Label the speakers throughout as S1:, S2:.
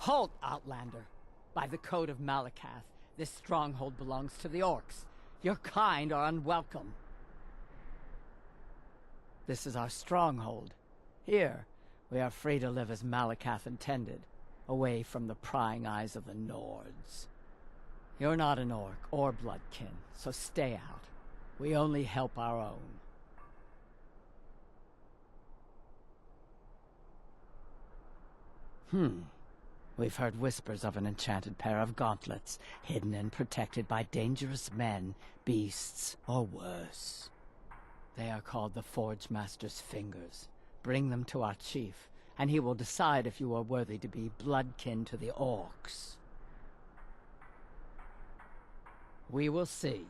S1: Halt, Outlander! By the code of Malakath, this stronghold belongs to the orcs. Your kind are unwelcome. This is our stronghold. Here, we are free to live as Malakath intended, away from the prying eyes of the Nords. You're not an orc or bloodkin, so stay out. We only help our own. We've heard whispers of an enchanted pair of gauntlets, hidden and protected by dangerous men, beasts, or worse. They are called the Forge Master's Fingers. Bring them to our chief, and he will decide if you are worthy to be bloodkin to the orcs. We will see.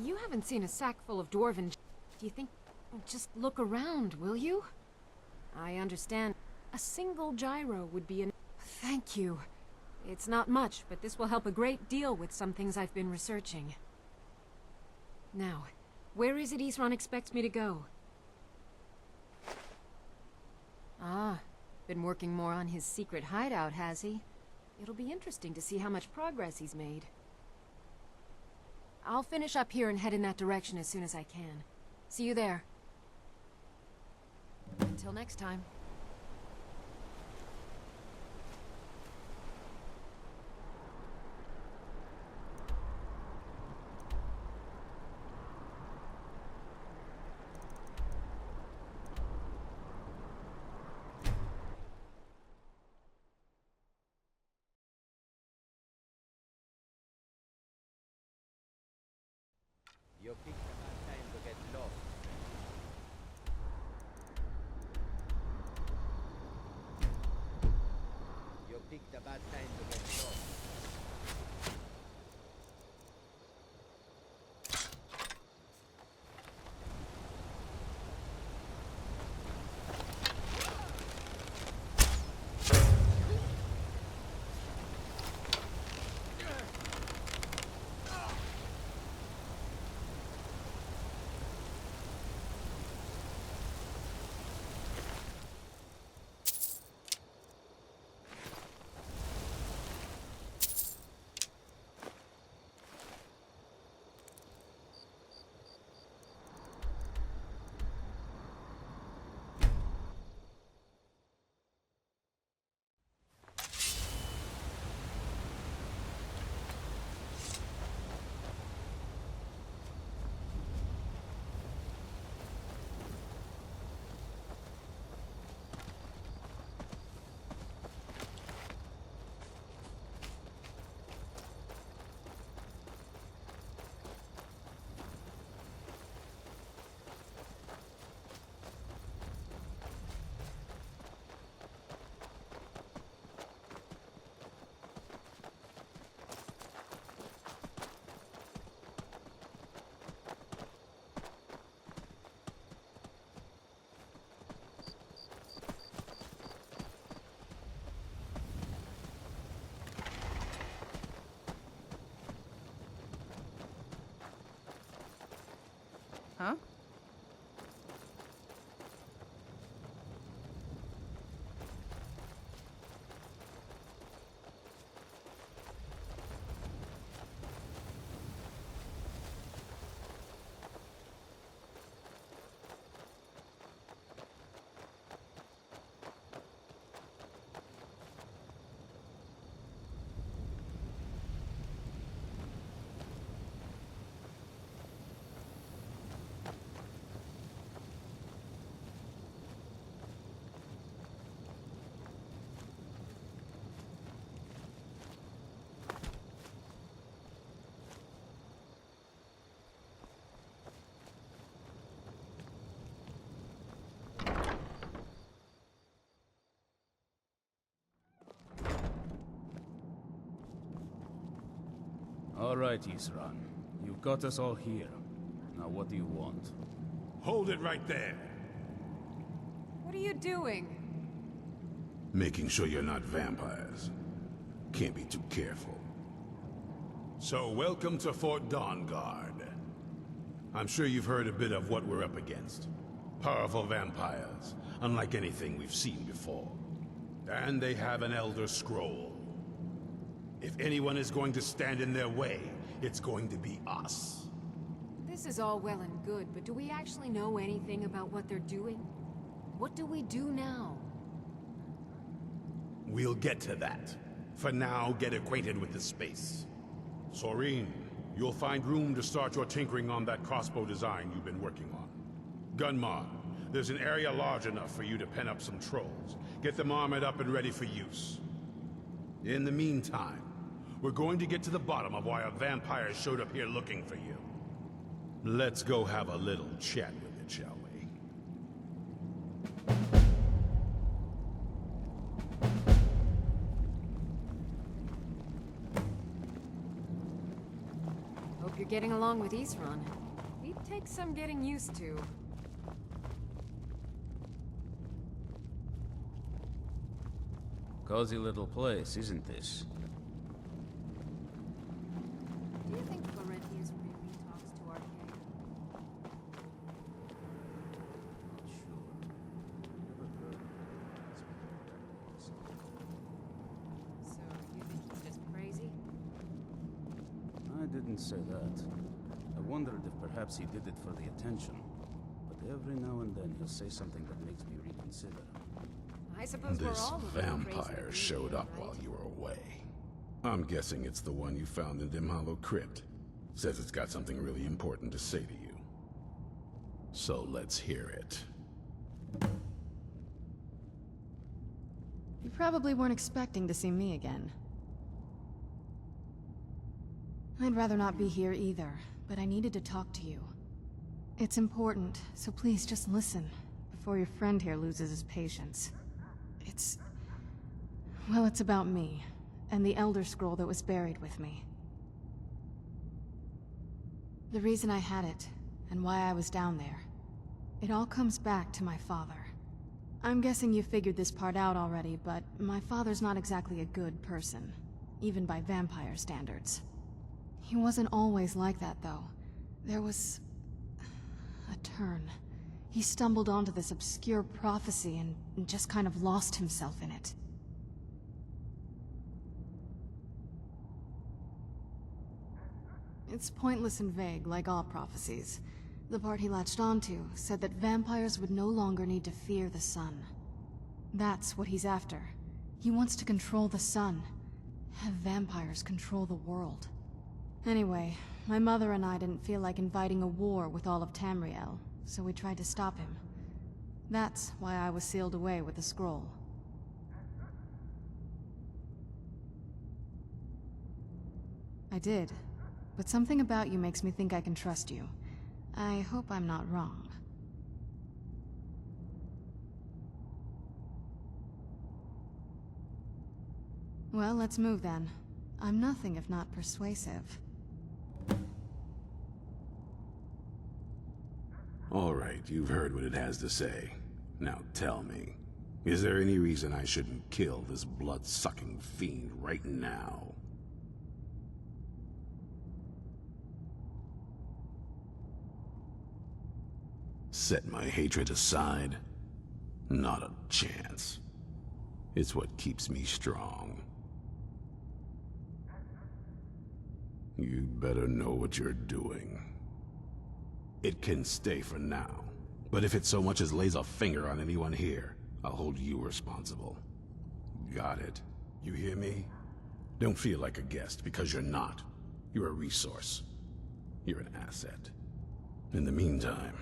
S2: You haven't seen a sack full of dwarven... Do you think... Just look around, will you? I understand. A single gyro would be an... Thank you. It's not much, but this will help a great deal with some things I've been researching. Now, where is it Isran expects me to go? Ah, been working more on his secret hideout, has he? It'll be interesting to see how much progress he's made. I'll finish up here and head in that direction as soon as I can. See you there. Until next time.
S3: You picked a bad time to get lost. You picked a bad time to get lost.
S4: All right, Isran. You've got us all here. Now what do you want?
S5: Hold it right there.
S2: What are you doing?
S5: Making sure you're not vampires. Can't be too careful. So, welcome to Fort Dawnguard. I'm sure you've heard a bit of what we're up against. Powerful vampires, unlike anything we've seen before. And they have an Elder Scroll. If anyone is going to stand in their way, it's going to be us.
S2: This is all well and good, but do we actually know anything about what they're doing? What do we do now?
S5: We'll get to that. For now, get acquainted with the space. Soreen, you'll find room to start your tinkering on that crossbow design you've been working on. Gunmar, there's an area large enough for you to pen up some trolls. Get them armored up and ready for use. In the meantime, we're going to get to the bottom of why a vampire showed up here looking for you. Let's go have a little chat with it, shall we?
S2: Hope you're getting along with Isran. He'd take some getting used to.
S4: Cozy little place, isn't this?
S2: Do you think Florentius really talks to our king?
S4: Not sure. Never heard
S2: So, you think he's just crazy?
S4: I didn't say that. I wondered if perhaps he did it for the attention. But every now and then he'll say something that makes me reconsider.
S2: I suppose we're
S5: This
S2: all a little crazy
S5: vampire
S2: to be
S5: showed
S2: here,
S5: up
S2: right?
S5: while you were away. I'm guessing it's the one you found in Dim Hollow Crypt. Says it's got something really important to say to you. So let's hear it.
S6: You probably weren't expecting to see me again. I'd rather not be here either, but I needed to talk to you. It's important, so please just listen, before your friend here loses his patience. Well, it's about me, and the Elder Scroll that was buried with me. The reason I had it, and why I was down there, it all comes back to my father. I'm guessing you figured this part out already, but my father's not exactly a good person, even by vampire standards. He wasn't always like that, though. There was a turn. He stumbled onto this obscure prophecy and just kind of lost himself in it. It's pointless and vague, like all prophecies. The part he latched onto said that vampires would no longer need to fear the sun. That's what he's after. He wants to control the sun. Have vampires control the world. Anyway, my mother and I didn't feel like inviting a war with all of Tamriel, so we tried to stop him. That's why I was sealed away with the scroll. I did, but something about you makes me think I can trust you. I hope I'm not wrong. Well, let's move then. I'm nothing if not persuasive.
S5: All right, you've heard what it has to say. Now tell me, is there any reason I shouldn't kill this blood-sucking fiend right now? Set my hatred aside? Not a chance. It's what keeps me strong. You'd better know what you're doing. It can stay for now, but if it so much as lays a finger on anyone here, I'll hold you responsible. Got it? You hear me? Don't feel like a guest, because you're not. You're a resource. You're an asset. In the meantime,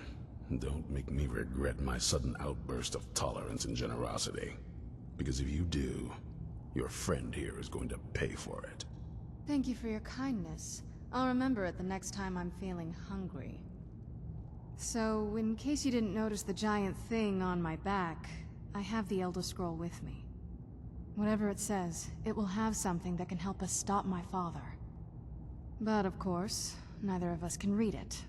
S5: don't make me regret my sudden outburst of tolerance and generosity. Because if you do, your friend here is going to pay for it.
S6: Thank you for your kindness. I'll remember it the next time I'm feeling hungry. So, in case you didn't notice the giant thing on my back, I have the Elder Scroll with me. Whatever it says, it will have something that can help us stop my father. But of course, neither of us can read it.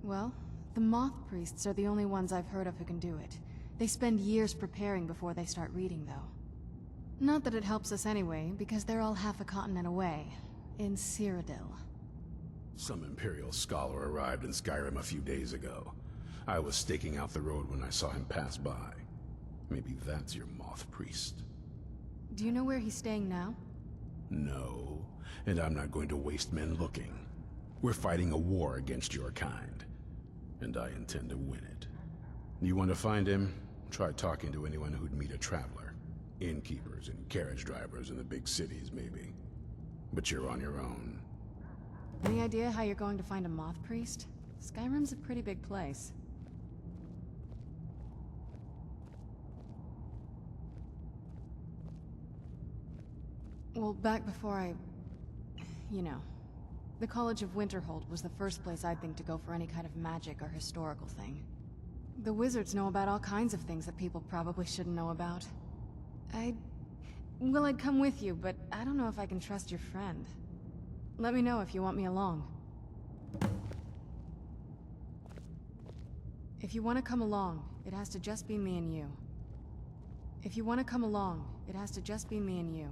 S6: Well, the Moth Priests are the only ones I've heard of who can do it. They spend years preparing before they start reading, though. Not that it helps us anyway, because they're all half a continent away, in Cyrodiil.
S5: Some Imperial scholar arrived in Skyrim a few days ago. I was staking out the road when I saw him pass by. Maybe that's your Moth Priest.
S6: Do you know where he's staying now?
S5: No, and I'm not going to waste men looking. We're fighting a war against your kind, and I intend to win it. You want to find him? Try talking to anyone who'd meet a traveler. Innkeepers and carriage drivers in the big cities, maybe. But you're on your own.
S6: Any idea how you're going to find a Moth Priest? Skyrim's a pretty big place. Well, back before you know, the College of Winterhold was the first place I'd think to go for any kind of magic or historical thing. The wizards know about all kinds of things that people probably shouldn't know about. Well, I'd come with you, but I don't know if I can trust your friend. Let me know if you want me along. If you want to come along, it has to just be me and you. If you want to come along, it has to just be me and you.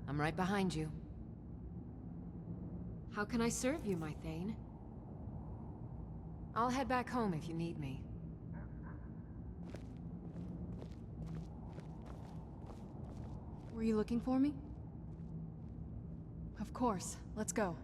S2: I'm right behind you. How can I serve you, my Thane? I'll head back home if you need me.
S6: Were you looking for me? Of course. Let's go.